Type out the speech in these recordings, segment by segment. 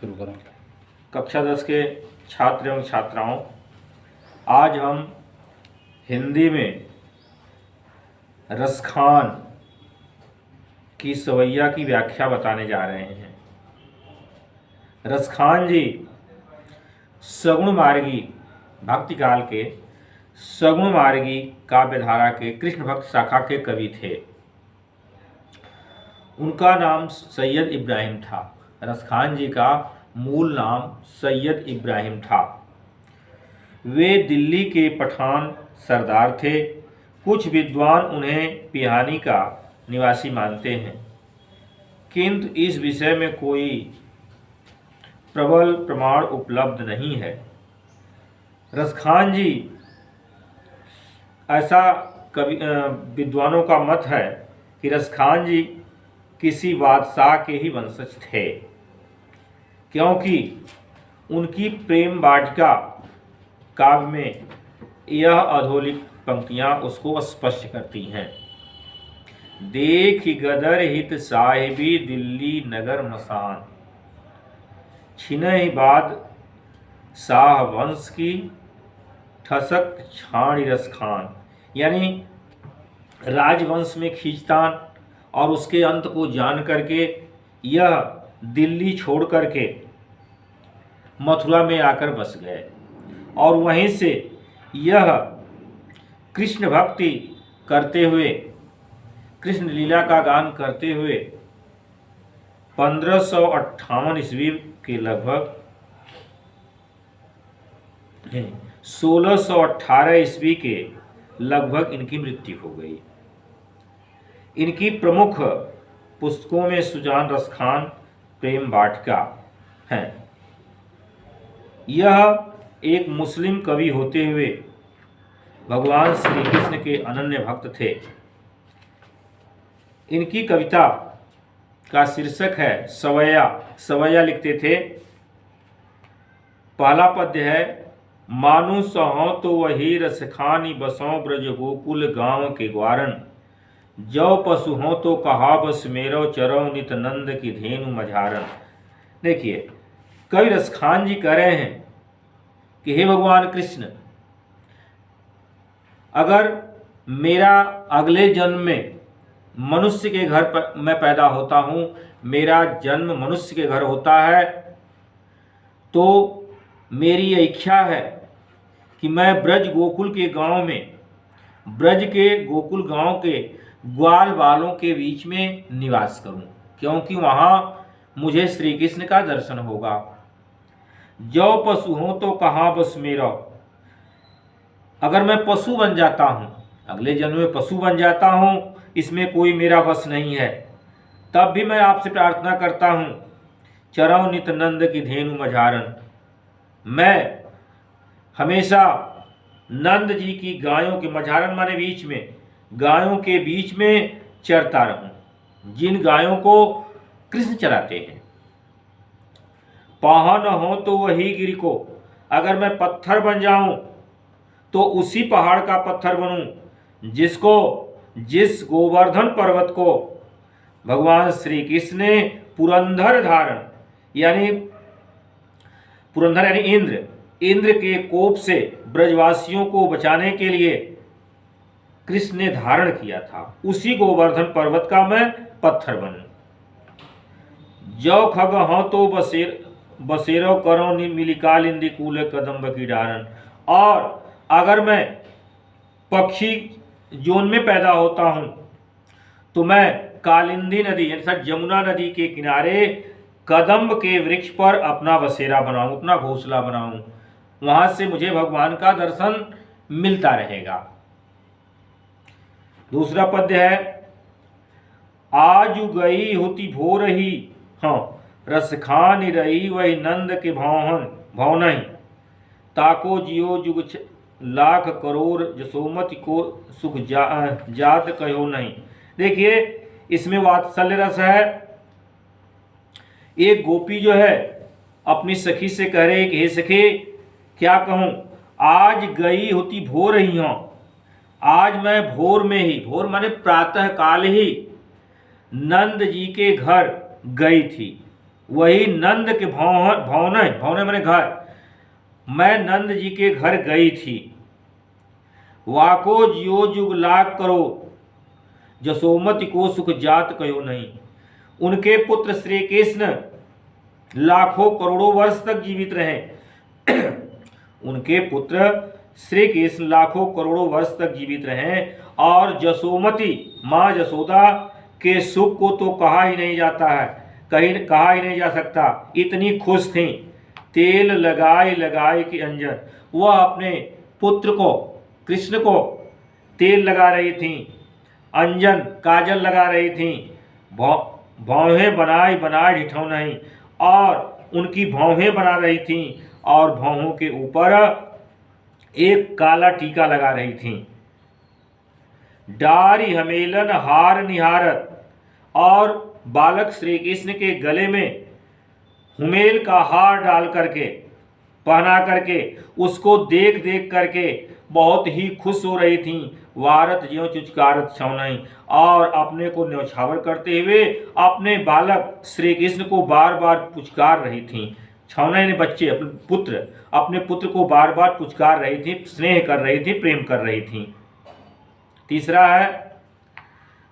शुरू करो। कक्षा 10 के छात्र एवं छात्राओं, आज हम हिंदी में रसखान की सवैया की व्याख्या बताने जा रहे हैं। रसखान जी सगुण मार्गी भक्ति काल के सगुण मार्गी काव्यधारा के कृष्ण भक्त शाखा के कवि थे। उनका नाम सैयद इब्राहिम था। रसखान जी का मूल नाम सैयद इब्राहिम था। वे दिल्ली के पठान सरदार थे। कुछ विद्वान उन्हें पिहानी का निवासी मानते हैं, किंतु इस विषय में कोई प्रबल प्रमाण उपलब्ध नहीं है। रसखान जी, ऐसा विद्वानों का मत है कि रसखान जी किसी बादशाह के ही वंशज थे, क्योंकि उनकी प्रेम वाटिका काव्य में यह अधोलिखित पंक्तियां उसको स्पष्ट करती हैं। देख गदर हित साहिबी दिल्ली नगर मसान, छिनहि बाद शाह वंश की ठसक छाणी रसखान। यानी राजवंश में खींचतान और उसके अंत को जान करके यह दिल्ली छोड़ करके मथुरा में आकर बस गए और वहीं से यह कृष्ण भक्ति करते हुए, कृष्ण लीला का गान करते हुए 1558 ईस्वी के लगभग 1618 ईस्वी के लगभग इनकी मृत्यु हो गई। इनकी प्रमुख पुस्तकों में सुजान रसखान प्रेम वाटिका है। यह एक मुस्लिम कवि होते हुए भगवान श्री कृष्ण के अनन्य भक्त थे। इनकी कविता का शीर्षक है सवैया। सवैया लिखते थे। पहला पद्य है, मानु सहो तो वही रसखानी बसों ब्रज गोकुल गांव के ग्वारन, जौ पशु हो तो कहा बस मेरो चरो नित नंद की धेनु मझारन। देखिए, कवि रसखान जी कह रहे हैं कि हे भगवान कृष्ण, अगर मेरा अगले जन्म में मनुष्य के घर पर मैं पैदा होता हूँ, मेरा जन्म मनुष्य के घर होता है, तो मेरी यह इच्छा है कि मैं ब्रज गोकुल के गांव में, ब्रज के गोकुल गांव के ग्वाल बालों के बीच में निवास करूं, क्योंकि वहां मुझे श्री कृष्ण का दर्शन होगा। जौ पशु हो तो कहाँ बस मेरा, अगर मैं पशु बन जाता हूं, अगले जन्म में पशु बन जाता हूं, इसमें कोई मेरा बस नहीं है, तब भी मैं आपसे प्रार्थना करता हूं, चरौ नित नंद की धेनु मझारन, मैं हमेशा नंद जी की गायों के, मझारन माने बीच में, गायों के बीच में चरता रहूं, जिन गायों को कृष्ण चराते हैं। पाहन हो तो वही गिर को, अगर मैं पत्थर बन जाऊं तो उसी पहाड़ का पत्थर बनूं जिस गोवर्धन पर्वत को भगवान श्री कृष्ण ने पुरंदर धारण, यानी पुरंदर यानी इंद्र के कोप से ब्रजवासियों को बचाने के लिए कृष्ण ने धारण किया था, उसी गोवर्धन पर्वत का मैं पत्थर बनूं। जौ खग हो तो बसेरो करो मिलिकालिंदी कूल कदम्ब की डारन, और अगर मैं पक्षी जोन में पैदा होता हूं तो मैं कालिंदी नदी यानी जमुना नदी के किनारे कदम्ब के वृक्ष पर अपना बसेरा बनाऊं, अपना घोंसला बनाऊं, वहां से मुझे भगवान का दर्शन मिलता रहेगा। दूसरा पद्य है, आज गई होती भोर ही, हाँ रसखान रही वही नंद के भौनहि, ताको जियो जुग लाख करोड़ जसोमति को सुख जात कहो नहीं। देखिए, इसमें वात्सल्य रस है। एक गोपी जो है अपनी सखी से कह रहे कि हे सखी, क्या कहूँ, आज गई होती भोर ही हूँ, आज मैं भोर में ही, भोर माने प्रातः काल ही नंद जी के घर गई थी। वही नंद के भवन भवन मैंने घर, मैं नंद जी के घर गई थी। वाको जियो जुग लाग करो, जसोमति को सुख जात कयो नहीं। उनके पुत्र श्री कृष्ण लाखों करोड़ों वर्ष तक जीवित रहे। उनके पुत्र श्री कृष्ण लाखों करोड़ों वर्ष तक जीवित रहे और जसोमति माँ जसोदा के सुख को तो कहा ही नहीं जाता है, कहीं कहा ही नहीं जा सकता। इतनी खुश थी, तेल लगाए लगाए कि अंजन, वह अपने पुत्र को कृष्ण को तेल लगा रही थी, अंजन काजल लगा रही थी, भौहें बनाए बनाए ढिठौ नहीं, और उनकी भौहें बना रही थी और भौहों के ऊपर एक काला टीका लगा रही थी। डारी हमेलन हार निहारत, और बालक श्री कृष्ण के गले में हुमेल का हार डाल करके पहना करके उसको देख देख करके बहुत ही खुश हो रही थी। वारत ज्यों चुचकारत छौनई, और अपने को न्यौछावर करते हुए अपने बालक श्री कृष्ण को बार बार पुचकार रही थी। छौनई ने बच्चे अपने पुत्र को बार बार पुचकार रही थी, स्नेह कर रही थी, प्रेम कर रही थी। तीसरा है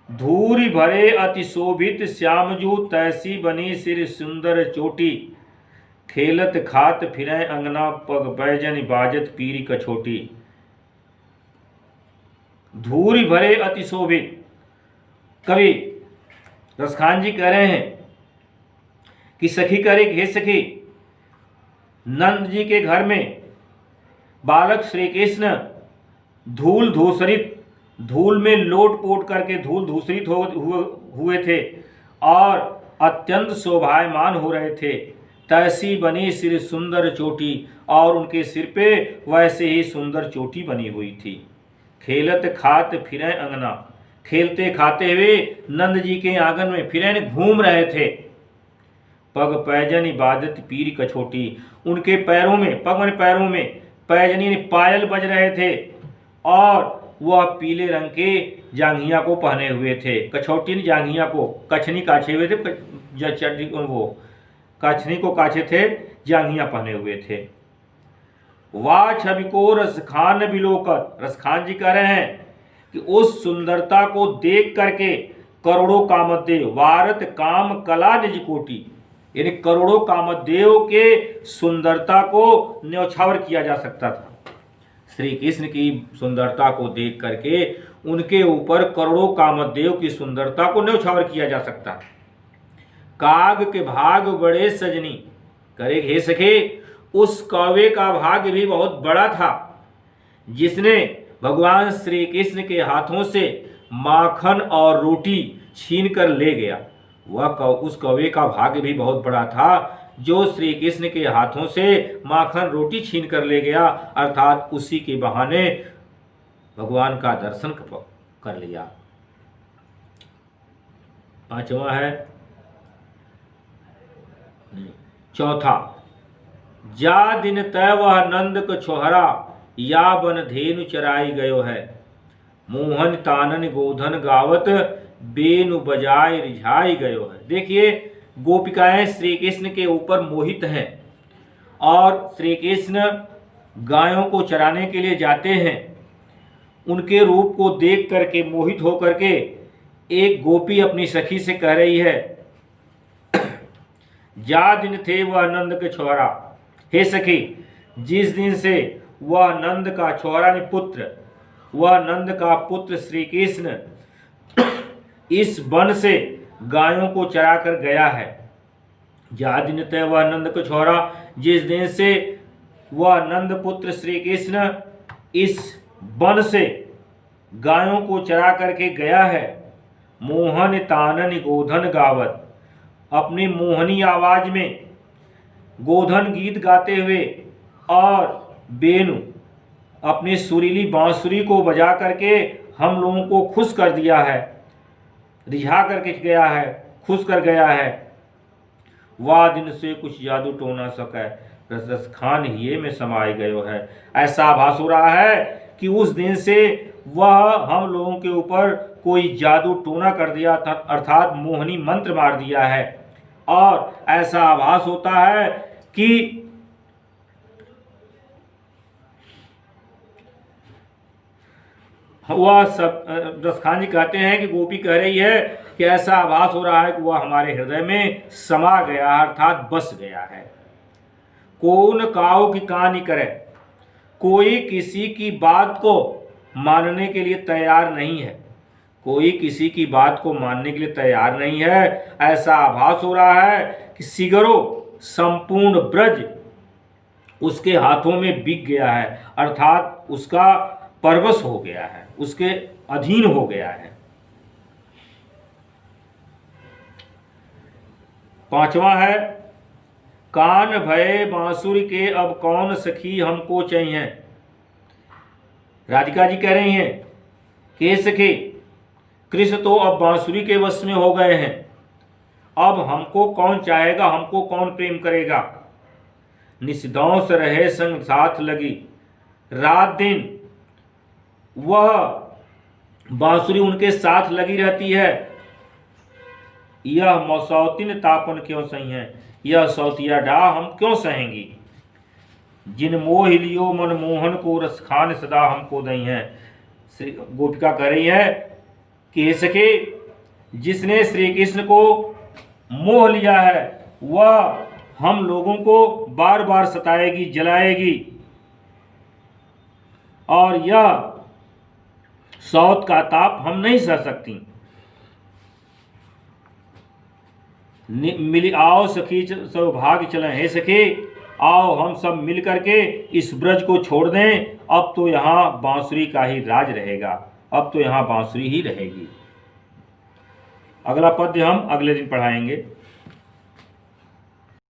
धूरी भरे अति शोभित श्यामजू, तैसी बनी सिर सुंदर चोटी, खेलत खात फिरें अंगना पग बैजन बाजत पीरी कछोटी। धूरी भरे अति शोभित, कवि रसखान जी कह रहे हैं कि सखी करे हे सखी, नंद जी के घर में बालक श्री कृष्ण धूल धूसरित, धूल में लोट पोट करके धूल धूसरित हुए थे और अत्यंत शोभायमान हो रहे थे। तैसी बनी सिर सुंदर चोटी, और उनके सिर पे वैसे ही सुंदर चोटी बनी हुई थी। खेलत खात फिरें अंगना, खेलते खाते हुए नंद जी के आंगन में फिरें घूम रहे थे। पग पैजन इबादत पीर कछोटी, उनके पैरों में, पग माने पैरों में, पैजनी पायल बज रहे थे और वह पीले रंग के जांघिया को पहने हुए थे। कछौटी ने जांघिया को, कछनी काछे हुए थे, वो कछनी को काछे थे, जांघिया पहने हुए थे। वाह छवि को रसखान बिलोकत, रसखान जी कह रहे हैं कि उस सुंदरता को देख करके करोड़ों कामदेव, वारत काम कला निज कोटि, यानी करोड़ों कामदेव के सुंदरता को न्यौछावर किया जा सकता था। श्री कृष्ण की सुंदरता को देख करके उनके ऊपर करोड़ों कामदेव की सुंदरता को न्यौछावर किया जा सकता। काग के भाग बड़े सजनी, करे हे सखे, उस कौवे का भाग भी बहुत बड़ा था जिसने भगवान श्री कृष्ण के हाथों से माखन और रोटी छीन कर ले गया। उस कौवे का भाग्य भी बहुत बड़ा था जो श्री कृष्ण के हाथों से माखन रोटी छीन कर ले गया, अर्थात उसी के बहाने भगवान का दर्शन कर लिया। पांचवा है, चौथा, जा दिन तय वह नंद को छोहरा, या बन धेनु चराई गयो है, मोहन तानन गोधन गावत, बेनु बजाय रिझाई गयो है। देखिए, गोपिकाएं श्री कृष्ण के ऊपर मोहित हैं और श्री कृष्ण गायों को चराने के लिए जाते हैं। उनके रूप को देख करके मोहित होकर के एक गोपी अपनी सखी से कह रही है, जा दिन थे वह नंद के छोरा, हे सखी, जिस दिन से वह नंद का छोरा ने पुत्र, वह नंद का पुत्र श्री कृष्ण इस वन से गायों को चरा कर गया है। जा दिन तय वह नंद को छोरा, जिस दिन से वह नंद पुत्र श्री कृष्ण इस वन से गायों को चरा करके गया है। मोहन तानन गोधन गावत, अपनी मोहनी आवाज में गोधन गीत गाते हुए और बेनु अपनी सुरीली बांसुरी को बजा करके हम लोगों को खुश कर दिया है, रिझा करके गया है, खुश कर गया है। वाह दिन से कुछ जादू टो ना सके, रस खान हिये में समाई गयो है। ऐसा आभास हो रहा है कि उस दिन से वह हम लोगों के ऊपर कोई जादू टोना कर दिया था, अर्थात मोहनी मंत्र मार दिया है और ऐसा आभास होता है कि वह सब रसखान जी कहते हैं कि गोपी कह रही है कि ऐसा आभास हो रहा है कि वह हमारे हृदय में समा गया है, अर्थात बस गया है। कौन काऊ की कहानी करे, कोई किसी की बात को मानने के लिए तैयार नहीं है, कोई किसी की बात को मानने के लिए तैयार नहीं है। ऐसा आभास हो रहा है कि सिगरो संपूर्ण ब्रज उसके हाथों में बिक गया है, अर्थात उसका परवश हो गया है, उसके अधीन हो गया है। पांचवा है, कान भये बांसुरी के अब कौन सखी हमको चाहिए। राधिका जी कह रही हैं कि सखी, कृष्ण तो अब बांसुरी के वश में हो गए हैं, अब हमको कौन चाहेगा, हमको कौन प्रेम करेगा। निशिदौंस रहे संग साथ लगी, रात दिन वह बांसुरी उनके साथ लगी रहती है। यह मौसौतिन तापन क्यों सही है, यह सौतिया डाह हम क्यों सहेंगी। जिन मोह लियो मनमोहन को रसखान सदा हमको दई हैं। श्री गोपिका कह रही है कि सके, जिसने श्री कृष्ण को मोह लिया है वह हम लोगों को बार बार सताएगी, जलाएगी, और यह सौत का ताप हम नहीं सह सकती। मिली आओ सखी सौभाग्य चलें, हे सखी आओ हम सब मिल करके इस ब्रज को छोड़ दें, अब तो यहाँ बांसुरी का ही राज रहेगा, अब तो यहाँ बांसुरी ही रहेगी। अगला पद्य हम अगले दिन पढ़ाएंगे।